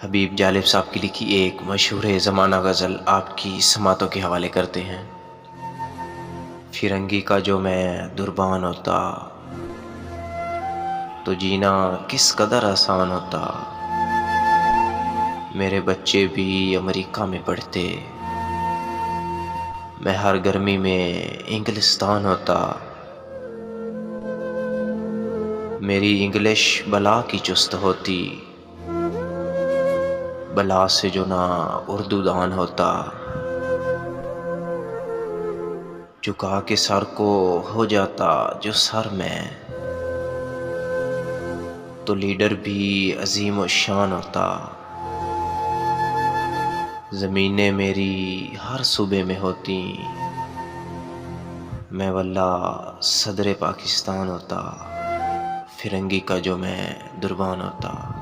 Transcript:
حبیب جالب صاحب کی لکھی ایک مشہور زمانہ غزل آپ کی سماعتوں کے حوالے کرتے ہیں۔ فرنگی کا جو میں دربان ہوتا تو جینا کس قدر آسان ہوتا، میرے بچے بھی امریکہ میں پڑھتے، میں ہر گرمی میں انگلستان ہوتا، میری انگلش بلا کی چست ہوتی، بلا سے جو نہ اردو دان ہوتا، جھکا کے سر کو ہو جاتا جو سر میں، تو لیڈر بھی عظیم و شان ہوتا، زمینیں میری ہر صوبے میں ہوتی، میں واللہ صدر پاکستان ہوتا، فرنگی کا جو میں دربان ہوتا۔